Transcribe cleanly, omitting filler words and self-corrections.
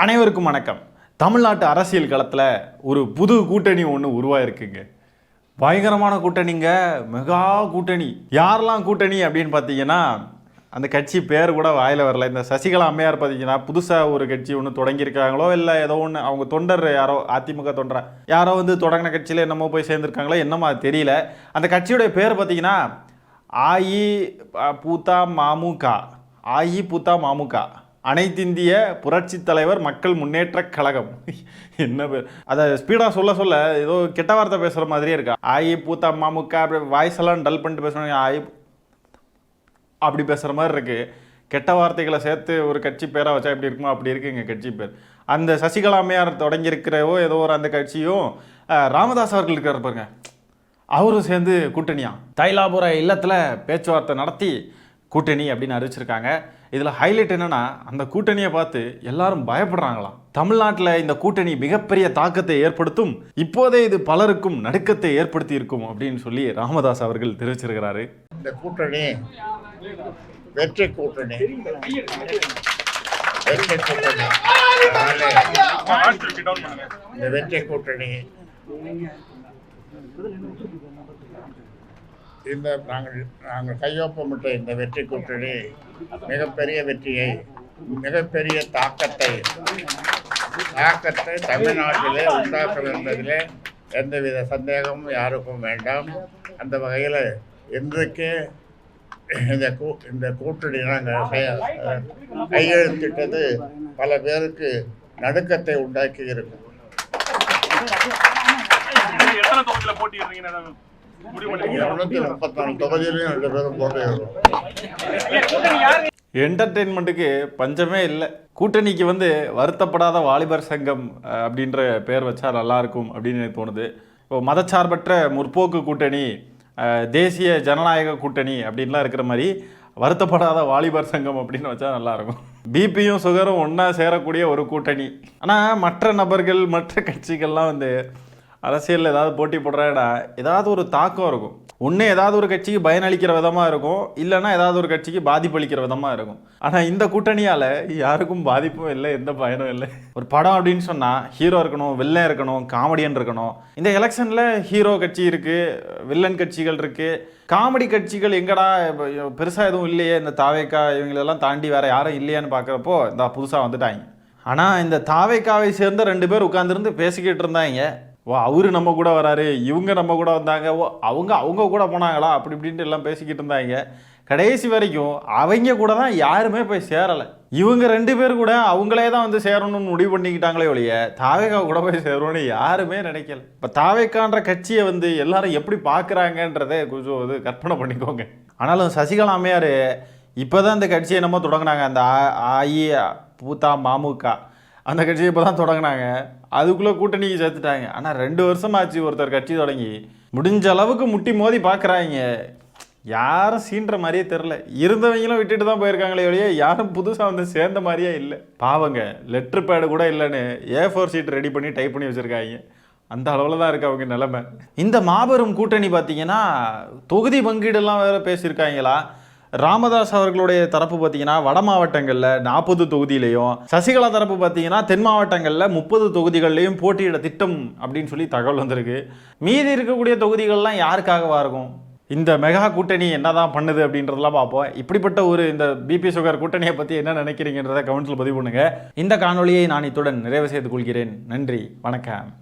அனைவருக்கும் வணக்கம். தமிழ்நாட்டு அரசியல் களத்தில் ஒரு புது கூட்டணி ஒன்று உருவாயிருக்குங்க. பயங்கரமான கூட்டணிங்க, மெகா கூட்டணி. யாரெல்லாம் கூட்டணி அப்படின்னு பார்த்தீங்கன்னா, அந்த கட்சி பேர் கூட வாயில் வரல. இந்த சசிகலா அம்மையார் பார்த்தீங்கன்னா புதுசாக ஒரு கட்சி ஒன்று தொடங்கியிருக்காங்களோ இல்லை ஏதோ ஒன்று அவங்க தொண்டர் யாரோ அதிமுக தொண்டரா யாரோ தொடங்கின கட்சியில் என்னமோ போய் சேர்ந்துருக்காங்களோ என்னமோ அது தெரியல. அந்த கட்சியுடைய பேர் பார்த்தீங்கன்னா அஇஅதிமுக, அனைத்திந்திய புரட்சி தலைவர் மக்கள் முன்னேற்ற கழகம். என்ன பேர்? அதை ஸ்பீடாக சொல்ல ஏதோ கெட்ட வார்த்தை பேசுகிற மாதிரியே இருக்கா. அஇஅதிமுக அப்படி வாய்ஸ் எல்லாம் டல் பண்ணிட்டு பேசுகிறாங்க. அப்படி பேசுகிற மாதிரி இருக்குது. கெட்ட வார்த்தைகளை சேர்த்து ஒரு கட்சி பேராக வச்சா எப்படி இருக்குமோ அப்படி இருக்குது எங்கள் கட்சி பேர். அந்த சசிகலா அம்மையார் தொடங்கியிருக்கிறவோ ஏதோ ஒரு அந்த கட்சியும் ராமதாஸ் அவர்கள் இருக்கிற பாருங்க, அவரும் சேர்ந்து கூட்டணியா தைலாபுர இல்லத்தில் பேச்சுவார்த்தை நடத்தி கூட்டணி அப்படின்னு அறிவிச்சிருக்காங்க. இதில் ஹைலைட் என்னென்னா, அந்த கூட்டணியை பார்த்து எல்லாரும் பயப்படுறாங்களாம். தமிழ்நாட்டில் இந்த கூட்டணி மிகப்பெரிய தாக்கத்தை ஏற்படுத்தும், இப்போதே இது பலருக்கும் நடுக்கத்தை ஏற்படுத்தி இருக்கும் அப்படின்னு சொல்லி ராமதாஸ் அவர்கள் தெரிவிச்சிருக்கிறாரு. இந்த கூட்டணி வெற்றி கூட்டணி, இந்த வெற்றி கூட்டணி இந்த நாங்கள் கையொப்பமிட்ட இந்த வெற்றி கூட்டணி மிகப்பெரிய வெற்றியை, மிகப்பெரிய தாக்கத்தை தமிழ்நாட்டிலே உண்டாக்கும் என்பதிலே எந்தவித சந்தேகமும் யாருக்கும் வேண்டாம். அந்த வகையில் இன்றைக்கு இந்த கூட்டணி நாங்கள் கையெழுத்திட்டது பல பேருக்கு நடுக்கத்தை உண்டாக்கி இருக்கும். என்டர்டெயின்மெண்ட்டுக்கு பஞ்சமே இல்லை. கூட்டணிக்கு வருத்தப்படாத வாலிபர் சங்கம் அப்படின்ற பேர் வச்சா நல்லா இருக்கும் அப்படின்னு எனக்கு தோணுது. இப்போ மதச்சார்பற்ற முற்போக்கு கூட்டணி, தேசிய ஜனநாயக கூட்டணி அப்படின்லாம் இருக்கிற மாதிரி வருத்தப்படாத வாலிபர் சங்கம் அப்படின்னு வச்சா நல்லாயிருக்கும். பிபியும் சுகரும் ஒன்றா சேரக்கூடிய ஒரு கூட்டணி. ஆனால் மற்ற நபர்கள் மற்ற கட்சிகள்லாம் அரசியலில் ஏதாவது போட்டி போடுறாடா ஏதாவது ஒரு தாக்கம் இருக்கும். ஒன்று ஏதாவது ஒரு கட்சிக்கு பயனளிக்கிற விதமாக இருக்கும், இல்லைன்னா ஏதாவது ஒரு கட்சிக்கு பாதிப்பளிக்கிற விதமாக இருக்கும். ஆனால் இந்த கூட்டணியால் யாருக்கும் பாதிப்பும் இல்லை, எந்த பயனும் இல்லை. ஒரு படம் அப்படின்னு சொன்னால் ஹீரோ இருக்கணும், வில்லன் இருக்கணும், காமெடியன் இருக்கணும். இந்த எலெக்ஷனில் ஹீரோ கட்சி இருக்குது, வில்லன் கட்சிகள் இருக்குது, காமெடி கட்சிகள் எங்கடா பெருசாக எதுவும் இல்லையே. இந்த தாவேக்கா இவங்களெல்லாம் தாண்டி வேறு யாரும் இல்லையான்னு பார்க்குறப்போ இந்த புதுசாக வந்துட்டாங்க. ஆனால் இந்த தாவேக்காவை சேர்ந்த 2 பேர் உட்காந்துருந்து பேசிக்கிட்டு இருந்தாங்க. அவரு நம்ம கூட வராரு, இவங்க நம்ம கூட வந்தாங்க, அவங்க கூட போனாங்களா அப்படி இப்படின்ட்டு எல்லாம் பேசிக்கிட்டு இருந்தாங்க. கடைசி வரைக்கும் அவங்க கூட தான் யாருமே போய் சேரலை. இவங்க 2 பேர் கூட அவங்களே தான் சேரணும்னு முடிவு பண்ணிக்கிட்டாங்களே ஒழிய தாவேக்கா கூட போய் சேரணும்னு யாருமே நினைக்கல. இப்போ தாவேக்கான்ற கட்சியை எல்லாரும் எப்படி பார்க்குறாங்கன்றதை கொஞ்சம் கற்பனை பண்ணிக்கோங்க. ஆனாலும் சசிகலா அம்மையார் இப்போ தான் இந்த கட்சியை என்னமோ தொடங்கினாங்க. அந்த அஇஅதிமுக அந்த கட்சியை இப்போ தான் தொடங்கினாங்க. அதுக்குள்ளே கூட்டணிக்கு சேர்த்துட்டாங்க. ஆனால் 2 வருஷமாச்சு ஒருத்தர் கட்சி தொடங்கி. முடிஞ்ச அளவுக்கு முட்டி மோதி பார்க்குறாங்க. யாரும் சீன்ற மாதிரியே தெரில. இருந்தவங்களும் விட்டுட்டு தான் போயிருக்காங்களே ஒழிய யாரும் புதுசாக சேர்ந்த மாதிரியே இல்லை. பாவங்க, லெட்ரு பேடு கூட இல்லைன்னு A4 ஷீட் ரெடி பண்ணி டைப் பண்ணி வச்சுருக்காங்க. அந்த அளவில் தான் இருக்குது அவங்க நிலைமை. இந்த மாபெரும் கூட்டணி பார்த்தீங்கன்னா தொகுதி பங்கீடெல்லாம் வேறு பேசியிருக்காங்களா. ராமதாஸ் அவர்களுடைய தரப்பு பார்த்தீங்கன்னா வட மாவட்டங்களில் 40 தொகுதியிலையும், சசிகலா தரப்பு பார்த்தீங்கன்னா தென் மாவட்டங்களில் 30 தொகுதிகள்லையும் போட்டியிட திட்டம் அப்படின்னு சொல்லி தகவல் வந்திருக்கு. மீதி இருக்கக்கூடிய தொகுதிகள்லாம் யாருக்காகவா இருக்கும்? இந்த மெகா கூட்டணி என்னதான் பண்ணுது அப்படின்றதெல்லாம் பார்ப்போம். இப்படிப்பட்ட இந்த பிபி சுகர் கூட்டணியை பற்றி என்ன நினைக்கிறீங்கன்றதை கமெண்ட்ஸில் பதிவு பண்ணுங்கள். இந்த காணொலியை நான் இத்துடன் நிறைவு செய்து கொள்கிறேன். நன்றி, வணக்கம்.